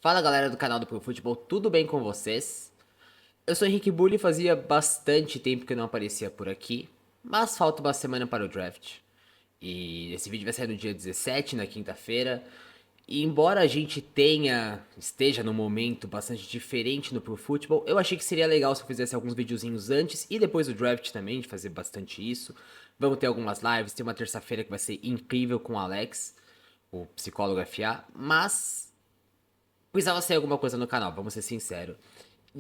Fala galera do canal do Pro Futebol, tudo bem com vocês? Eu sou Henrique Bulli, fazia bastante tempo que eu não aparecia por aqui, mas falta uma semana para o draft. E esse vídeo vai sair no dia 17, na quinta-feira. E embora a gente esteja num momento bastante diferente no Pro Futebol, eu achei que seria legal se eu fizesse alguns videozinhos antes e depois do draft também, de fazer bastante isso. Vamos ter algumas lives, tem uma terça-feira que vai ser incrível com o Alex, o psicólogo FA, mas precisava ser alguma coisa no canal, vamos ser sinceros.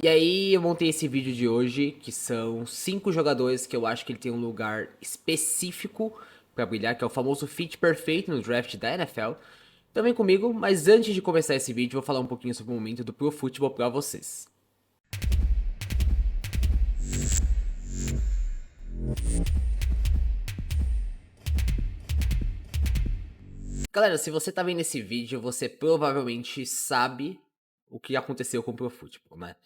E aí eu montei esse vídeo de hoje, que são 5 jogadores que eu acho que ele tem um lugar específico pra brilhar, que é o famoso fit perfeito no draft da NFL. Também comigo, mas antes de começar esse vídeo, vou falar um pouquinho sobre o momento do Pro Football pra vocês. Galera, se você tá vendo esse vídeo, você provavelmente sabe o que aconteceu com o Pro Football, né?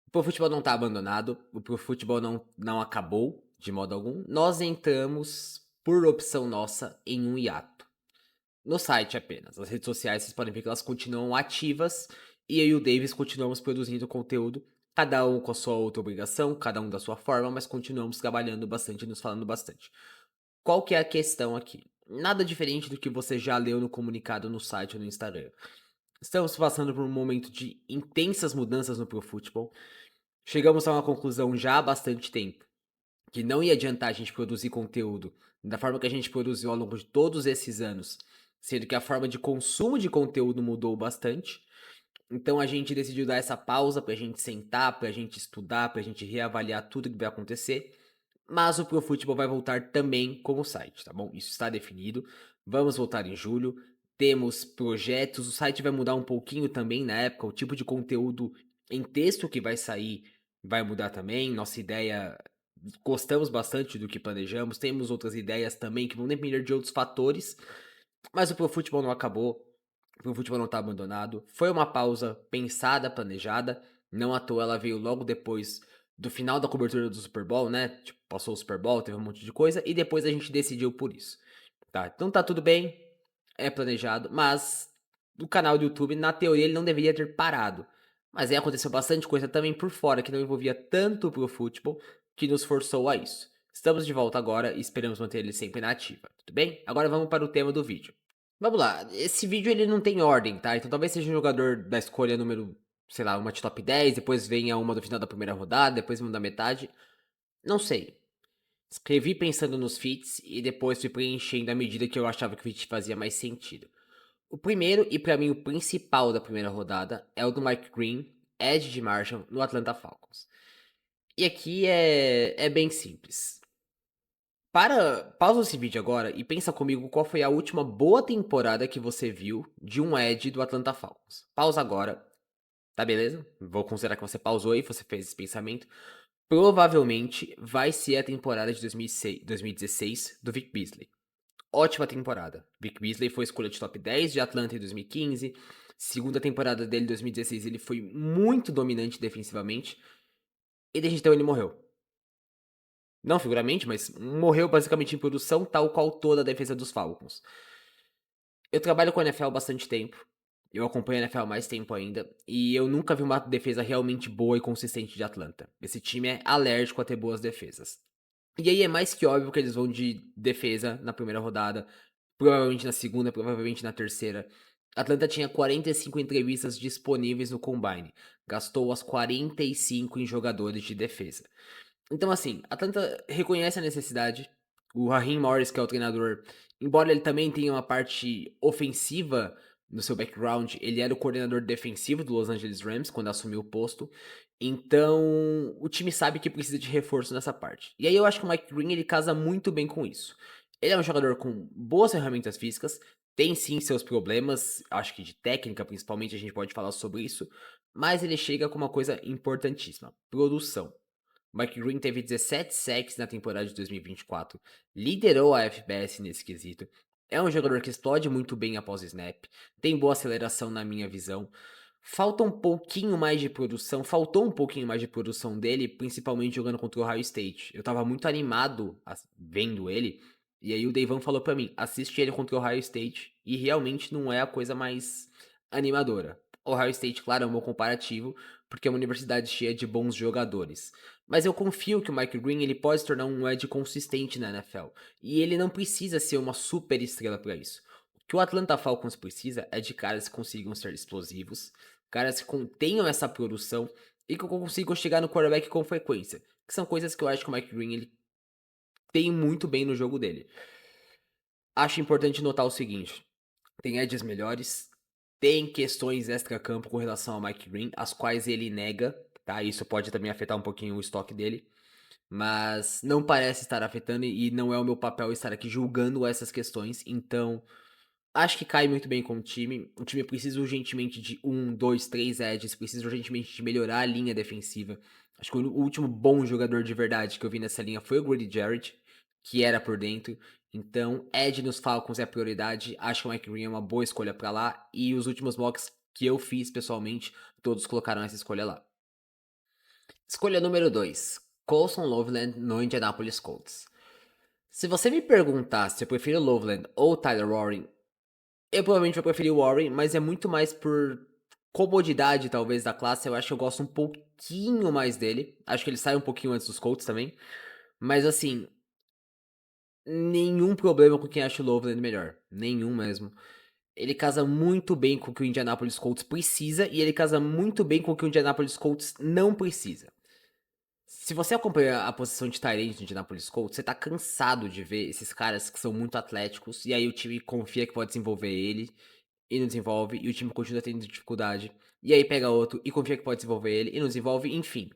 O Pro Football não tá abandonado, o Pro Football não acabou de modo algum. Nós entramos, por opção nossa, em um hiato. No site apenas. As redes sociais, vocês podem ver que elas continuam ativas e eu e o Davis continuamos produzindo conteúdo, cada um com a sua outra obrigação, cada um da sua forma, mas continuamos trabalhando bastante e nos falando bastante. Qual que é a questão aqui? Nada diferente do que você já leu no comunicado no site ou no Instagram. Estamos passando por um momento de intensas mudanças no Pro Football. Chegamos a uma conclusão já há bastante tempo, que não ia adiantar a gente produzir conteúdo da forma que a gente produziu ao longo de todos esses anos, sendo que a forma de consumo de conteúdo mudou bastante. Então a gente decidiu dar essa pausa pra gente sentar, pra gente estudar, pra gente reavaliar tudo que vai acontecer. Mas o Pro Futebol vai voltar também como site, tá bom? Isso está definido. Vamos voltar em julho. Temos projetos, o site vai mudar um pouquinho também na época, o tipo de conteúdo em texto que vai sair vai mudar também. Nossa ideia, gostamos bastante do que planejamos, temos outras ideias também que vão depender de outros fatores, mas o Pro Futebol não acabou, o Pro Futebol não está abandonado. Foi uma pausa pensada, planejada, não à toa ela veio logo depois do final da cobertura do Super Bowl, né? Tipo, passou o Super Bowl, teve um monte de coisa, e depois a gente decidiu por isso. Tá, então tá tudo bem, é planejado, mas o canal do YouTube, na teoria, ele não deveria ter parado. Mas aí aconteceu bastante coisa também por fora que não envolvia tanto pro futebol que nos forçou a isso. Estamos de volta agora e esperamos manter ele sempre na ativa, tudo bem? Agora vamos para o tema do vídeo. Vamos lá, esse vídeo ele não tem ordem, tá? Então talvez seja um jogador da escolha número, sei lá, uma de top 10, depois venha uma do final da primeira rodada, depois uma da metade. Não sei. Escrevi pensando nos fits e depois fui preenchendo à medida que eu achava que o fit fazia mais sentido. O primeiro e pra mim o principal da primeira rodada é o do Mike Green, Edge de Marshall, no Atlanta Falcons. E aqui é bem simples. Pausa esse vídeo agora e pensa comigo qual foi a última boa temporada que você viu de um Edge do Atlanta Falcons. Pausa agora, tá beleza? Vou considerar que você pausou e você fez esse pensamento. Provavelmente vai ser a temporada de 2016 do Vic Beasley. Ótima temporada. Vic Beasley foi escolha de top 10 de Atlanta em 2015. Segunda temporada dele em 2016 ele foi muito dominante defensivamente. E desde então ele morreu. Não figuramente, mas morreu basicamente em produção, tal qual toda a defesa dos Falcons. Eu trabalho com a NFL há bastante tempo. Eu acompanho a NFL há mais tempo ainda. E eu nunca vi uma defesa realmente boa e consistente de Atlanta. Esse time é alérgico a ter boas defesas. E aí é mais que óbvio que eles vão de defesa na primeira rodada, provavelmente na segunda, provavelmente na terceira. Atlanta tinha 45 entrevistas disponíveis no Combine, gastou as 45 em jogadores de defesa. Então assim, Atlanta reconhece a necessidade. O Raheem Morris, que é o treinador, embora ele também tenha uma parte ofensiva no seu background, ele era o coordenador defensivo do Los Angeles Rams quando assumiu o posto. Então, o time sabe que precisa de reforço nessa parte. E aí eu acho que o Mike Green ele casa muito bem com isso. Ele é um jogador com boas ferramentas físicas, tem sim seus problemas, acho que de técnica principalmente a gente pode falar sobre isso, mas ele chega com uma coisa importantíssima: produção. Mike Green teve 17 sacks na temporada de 2024, liderou a FBS nesse quesito. É um jogador que explode muito bem após o snap, tem boa aceleração na minha visão. Faltou um pouquinho mais de produção dele, principalmente jogando contra o Ohio State. Eu tava muito animado vendo ele, e aí o Deivan falou pra mim, assiste ele contra o Ohio State, e realmente não é a coisa mais animadora. Ohio State, claro, é um bom comparativo, porque é uma universidade cheia de bons jogadores. Mas eu confio que o Mike Green ele pode se tornar um edge consistente na NFL. E ele não precisa ser uma super estrela para isso. O que o Atlanta Falcons precisa é de caras que consigam ser explosivos, caras que tenham essa produção e que consigam chegar no quarterback com frequência. Que são coisas que eu acho que o Mike Green ele tem muito bem no jogo dele. Acho importante notar o seguinte: tem edges melhores, tem questões extra-campo com relação ao Mike Green, as quais ele nega, tá? Isso pode também afetar um pouquinho o estoque dele, mas não parece estar afetando e não é o meu papel estar aqui julgando essas questões, então acho que cai muito bem com o time. O time precisa urgentemente de 3 edges, precisa urgentemente de melhorar a linha defensiva. Acho que o último bom jogador de verdade que eu vi nessa linha foi o Grady Jarrett, que era por dentro. Então, edge nos Falcons é a prioridade. Acho que o Mike Green é uma boa escolha pra lá. E os últimos mocks que eu fiz pessoalmente, todos colocaram essa escolha lá. Escolha número 2, Colson Loveland no Indianapolis Colts. Se você me perguntar se eu prefiro Loveland ou Tyler Warren, eu provavelmente vou preferir o Warren, mas é muito mais por comodidade, talvez, da classe. Eu acho que eu gosto um pouquinho mais dele. Acho que ele sai um pouquinho antes dos Colts também. Mas, assim, nenhum problema com quem acha o Loveland melhor. Nenhum mesmo. Ele casa muito bem com o que o Indianapolis Colts precisa e ele casa muito bem com o que o Indianapolis Colts não precisa. Se você acompanha a posição de tight end do Indianapolis Colts, você tá cansado de ver esses caras que são muito atléticos e aí o time confia que pode desenvolver ele e não desenvolve, e o time continua tendo dificuldade. E aí pega outro e confia que pode desenvolver ele e não desenvolve, enfim.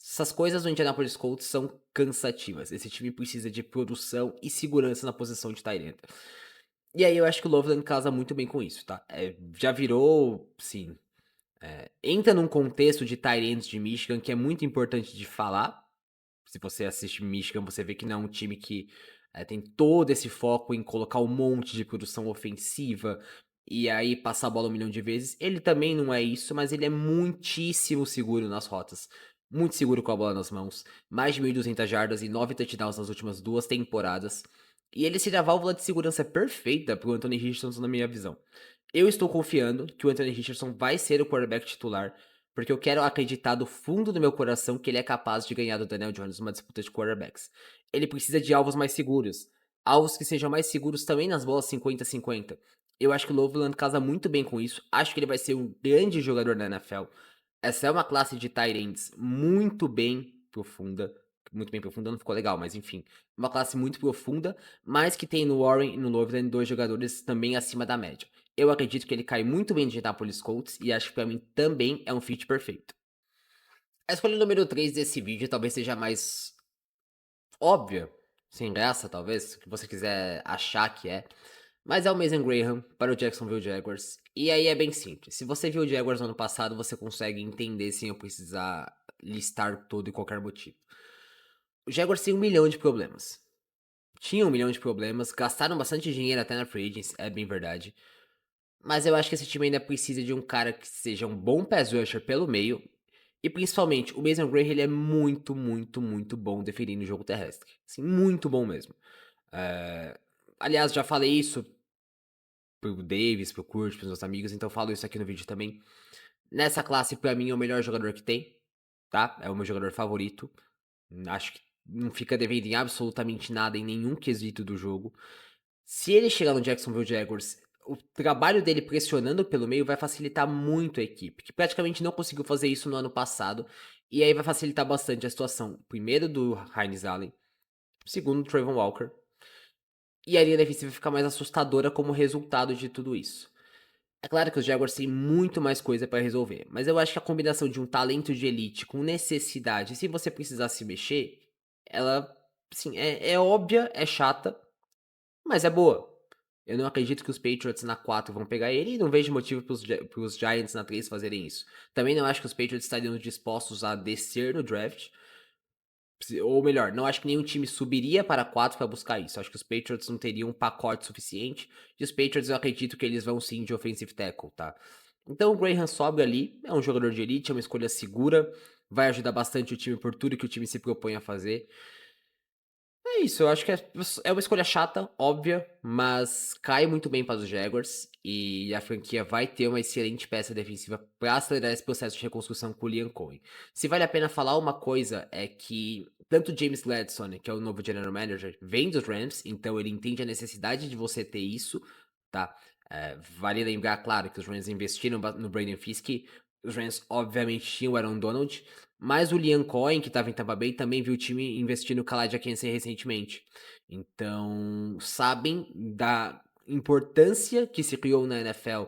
Essas coisas do Indianapolis Colts são cansativas. Esse time precisa de produção e segurança na posição de tight end. E aí eu acho que o Loveland casa muito bem com isso, tá? Já virou, sim, entra num contexto de tight ends de Michigan que é muito importante de falar. Se você assiste Michigan, você vê que não é um time que tem todo esse foco em colocar um monte de produção ofensiva e aí passar a bola 1 milhão de vezes. Ele também não é isso, mas ele é muitíssimo seguro nas rotas. Muito seguro com a bola nas mãos. Mais de 1.200 jardas e 9 touchdowns nas últimas 2 temporadas. E ele seria a válvula de segurança perfeita para o Anthony Richardson, na minha visão. Eu estou confiando que o Anthony Richardson vai ser o quarterback titular, porque eu quero acreditar do fundo do meu coração que ele é capaz de ganhar do Daniel Jones numa disputa de quarterbacks. Ele precisa de alvos mais seguros. Alvos que sejam mais seguros também nas bolas 50-50. Eu acho que o Loveland casa muito bem com isso. Acho que ele vai ser um grande jogador da NFL. Essa é uma classe de tight ends muito bem profunda. Muito bem profunda não ficou legal, mas enfim. Uma classe muito profunda, mas que tem no Warren e no Loveland 2 jogadores também acima da média. Eu acredito que ele cai muito bem de Indianapolis Colts e acho que pra mim também é um fit perfeito. A escolha número 3 desse vídeo talvez seja mais óbvia, sem graça talvez, se você quiser achar que é. Mas é o Mason Graham para o Jacksonville Jaguars. E aí é bem simples. Se você viu o Jaguars no ano passado, você consegue entender sem eu precisar listar todo e qualquer motivo. O Jaguars tem 1 milhão de problemas. Tinha 1 milhão de problemas, gastaram bastante dinheiro até na free agency, é bem verdade. Mas eu acho que esse time ainda precisa de um cara que seja um bom pass rusher pelo meio. E principalmente, o Mason Graham ele é muito, muito, muito bom defendendo o jogo terrestre. Assim, muito bom mesmo. É, aliás, já falei isso pro Davis, pro Kurt, pros meus amigos, então eu falo isso aqui no vídeo também. Nessa classe, pra mim, é o melhor jogador que tem, tá? É o meu jogador favorito. Acho que não fica devendo em absolutamente nada, em nenhum quesito do jogo. Se ele chegar no Jacksonville Jaguars, o trabalho dele pressionando pelo meio vai facilitar muito a equipe, que praticamente não conseguiu fazer isso no ano passado. E aí vai facilitar bastante a situação. Primeiro do Hines Allen, segundo do Trayvon Walker. E a linha defensiva fica mais assustadora como resultado de tudo isso. É claro que os Jaguars têm muito mais coisa para resolver, mas eu acho que a combinação de um talento de elite com necessidade, se você precisar se mexer, ela, sim, é óbvia, é chata, mas é boa. Eu não acredito que os Patriots na 4 vão pegar ele e não vejo motivo pros Giants na 3 fazerem isso. Também não acho que os Patriots estariam dispostos a descer no draft. Ou melhor, não acho que nenhum time subiria para 4 para buscar isso. Acho que os Patriots não teriam um pacote suficiente. E os Patriots eu acredito que eles vão sim de offensive tackle, tá? Então o Graham sobe ali, é um jogador de elite, é uma escolha segura, vai ajudar bastante o time por tudo que o time se propõe a fazer. É isso, eu acho que é uma escolha chata, óbvia, mas cai muito bem para os Jaguars. e a franquia vai ter uma excelente peça defensiva para acelerar esse processo de reconstrução com o Liam Cohen. Se vale a pena falar uma coisa, é que tanto James Gladstone, que é o novo general manager, vem dos Rams, então ele entende a necessidade de você ter isso, tá? Vale lembrar, claro, que os Rams investiram no Brandon Fiske, os Rams obviamente tinham o Aaron Donald, mas o Liam Cohen, que estava em Tampa Bay, também viu o time investir no Khalid Akense recentemente. Então, sabem da importância que se criou na NFL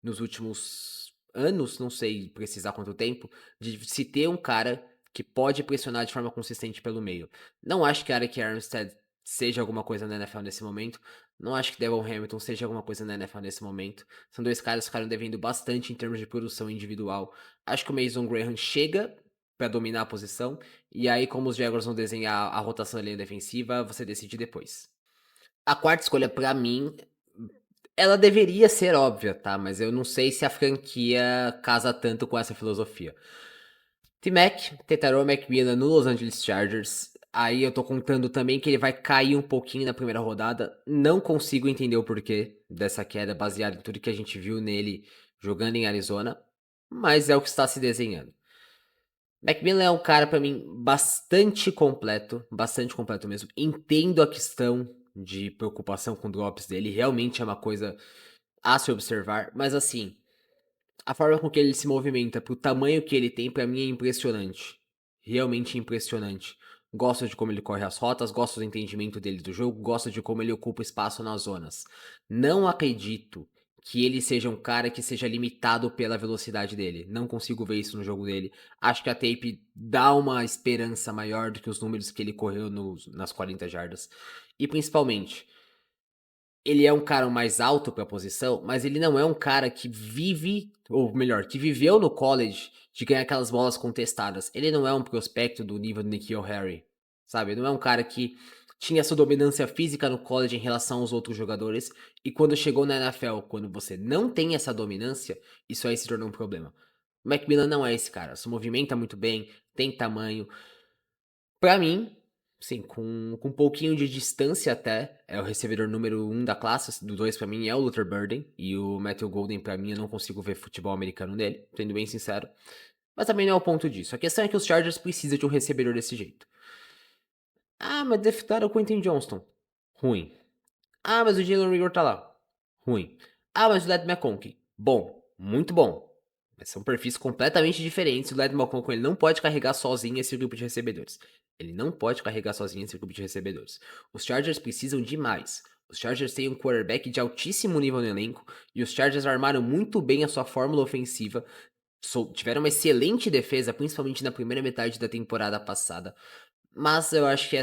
nos últimos anos, não sei precisar quanto tempo, de se ter um cara que pode pressionar de forma consistente pelo meio. Não acho que Eric Armstead seja alguma coisa na NFL nesse momento. Não acho que Devon Hamilton seja alguma coisa na NFL nesse momento. São dois caras que ficaram devendo bastante em termos de produção individual. Acho que o Mason Graham chega para dominar a posição. E aí, como os Jaguars vão desenhar a rotação da linha defensiva, você decide depois. A quarta escolha, pra mim, ela deveria ser óbvia, tá? Mas eu não sei se a franquia casa tanto com essa filosofia. T-Mac, Tetairoa McMillan no Los Angeles Chargers. Aí eu tô contando também que ele vai cair um pouquinho na primeira rodada. Não consigo entender o porquê dessa queda, baseado em tudo que a gente viu nele jogando em Arizona. Mas é o que está se desenhando. McMillan é um cara, pra mim, bastante completo mesmo. Entendo a questão de preocupação com drops dele, realmente é uma coisa a se observar, mas assim, a forma com que ele se movimenta, pro tamanho que ele tem, pra mim é impressionante. Realmente impressionante. Gosto de como ele corre as rotas, gosto do entendimento dele do jogo, gosto de como ele ocupa espaço nas zonas. Não acredito que ele seja um cara que seja limitado pela velocidade dele. Não consigo ver isso no jogo dele. Acho que a tape dá uma esperança maior do que os números que ele correu nas 40 jardas. E principalmente, ele é um cara mais alto pra posição, mas ele não é um cara que vive, ou melhor, que viveu no college de ganhar aquelas bolas contestadas. Ele não é um prospecto do nível do N'Keal Harry, sabe? Não é um cara que tinha essa dominância física no college em relação aos outros jogadores, e quando chegou na NFL, quando você não tem essa dominância, isso aí se tornou um problema. O Macmillan não é esse cara, se movimenta muito bem, tem tamanho, pra mim, sim, com um pouquinho de distância até, é o recebedor número 1 da classe, do 2 pra mim é o Luther Burden, e o Matthew Golden pra mim eu não consigo ver futebol americano nele, sendo bem sincero. Mas também não é o ponto disso. A questão é que os Chargers precisam de um recebedor desse jeito. Ah, mas draftaram o Quentin Johnston. Ruim. Ah, mas o Jalen Reagor tá lá. Ruim. Ah, mas o Led McConkey. Bom. Muito bom. Mas são perfis completamente diferentes. O Led McConkey ele não pode carregar sozinho esse grupo de recebedores. Ele não pode carregar sozinho esse grupo de recebedores. Os Chargers precisam de mais. Os Chargers têm um quarterback de altíssimo nível no elenco. E os Chargers armaram muito bem a sua fórmula ofensiva. Tiveram uma excelente defesa, principalmente na primeira metade da temporada passada. Mas eu acho que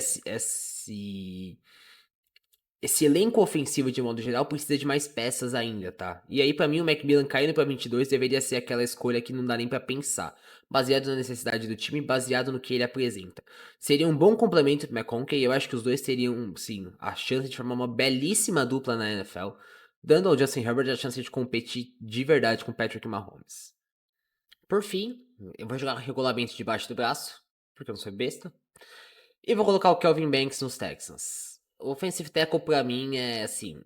esse elenco ofensivo, de modo geral, precisa de mais peças ainda, tá? E aí, pra mim, o Macmillan caindo pra 22 deveria ser aquela escolha que não dá nem pra pensar. Baseado na necessidade do time, baseado no que ele apresenta. Seria um bom complemento pro McConkey, e eu acho que os dois teriam, sim, a chance de formar uma belíssima dupla na NFL, dando ao Justin Herbert a chance de competir de verdade com Patrick Mahomes. Por fim, eu vou jogar regulamento debaixo do braço, porque eu não sou besta. E vou colocar o Kelvin Banks nos Texans. O offensive tackle pra mim é assim,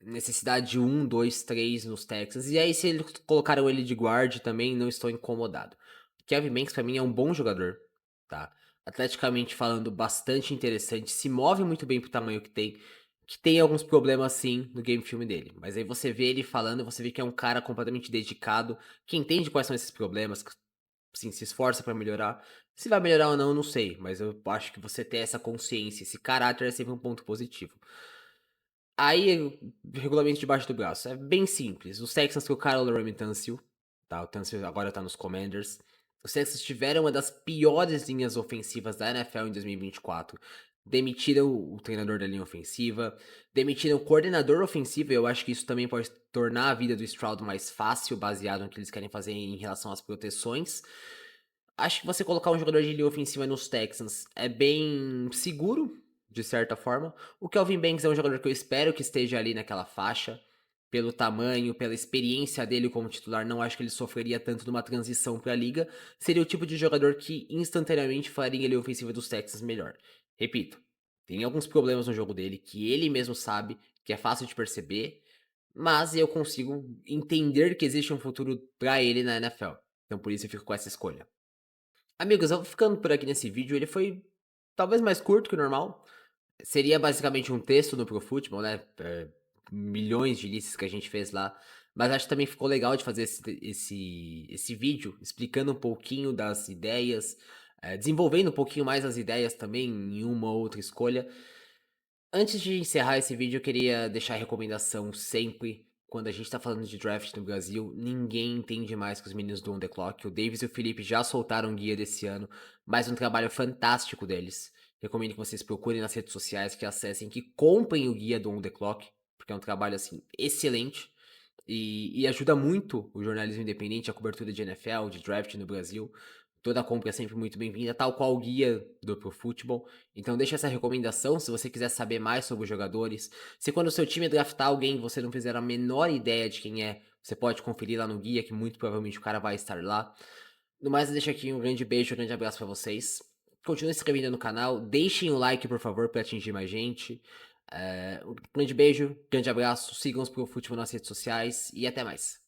necessidade de 1, 2, 3 nos Texans. E aí se eles colocaram ele de guard também, não estou incomodado. O Kelvin Banks pra mim é um bom jogador, tá? Atleticamente falando, bastante interessante, se move muito bem pro tamanho que tem alguns problemas sim no game film dele. Mas aí você vê ele falando, você vê que é um cara completamente dedicado, que entende quais são esses problemas, sim, se esforça pra melhorar. Se vai melhorar ou não, eu não sei, mas eu acho que você ter essa consciência, esse caráter é sempre um ponto positivo. Aí, regulamento debaixo do braço. É bem simples. Os Texans trocaram o Laramie Tunsil, tá? O Tunsil agora tá nos Commanders. Os Texans tiveram uma das piores linhas ofensivas da NFL em 2024. Demitiram o treinador da linha ofensiva, demitiram o coordenador ofensivo, e eu acho que isso também pode tornar a vida do Stroud mais fácil, baseado no que eles querem fazer em relação às proteções. Acho que você colocar um jogador de linha ofensiva nos Texans é bem seguro, de certa forma. O Kelvin Banks é um jogador que eu espero que esteja ali naquela faixa. Pelo tamanho, pela experiência dele como titular, não acho que ele sofreria tanto numa transição para a liga. Seria o tipo de jogador que instantaneamente faria a linha ofensiva dos Texans melhor. Repito, tem alguns problemas no jogo dele que ele mesmo sabe, que é fácil de perceber, mas eu consigo entender que existe um futuro pra ele na NFL. Então por isso eu fico com essa escolha. Amigos, eu vou ficando por aqui nesse vídeo. Ele foi talvez mais curto que o normal. Seria basicamente um texto no ProFootball, né? Milhões de listas que a gente fez lá. Mas acho que também ficou legal de fazer esse vídeo explicando um pouquinho das ideias, desenvolvendo um pouquinho mais as ideias também em uma ou outra escolha. Antes de encerrar esse vídeo, eu queria deixar a recomendação sempre. Quando a gente tá falando de draft no Brasil, ninguém entende mais que os meninos do On The Clock. O Davis e o Felipe já soltaram um guia desse ano, mais um trabalho fantástico deles. Recomendo que vocês procurem nas redes sociais, que acessem, que comprem o guia do On The Clock, porque é um trabalho, assim, excelente. E ajuda muito o jornalismo independente, a cobertura de NFL, de draft no Brasil. Toda compra é sempre muito bem-vinda, tal qual o guia do Pro Football. Então deixa essa recomendação se você quiser saber mais sobre os jogadores. Se quando o seu time draftar alguém você não fizer a menor ideia de quem é, você pode conferir lá no guia, que muito provavelmente o cara vai estar lá. No mais, eu deixo aqui um grande beijo, um grande abraço pra vocês. Continue se inscrevendo no canal, deixem o like, por favor, para atingir mais gente. Um grande beijo, grande abraço, sigam os Pro Football nas redes sociais e até mais.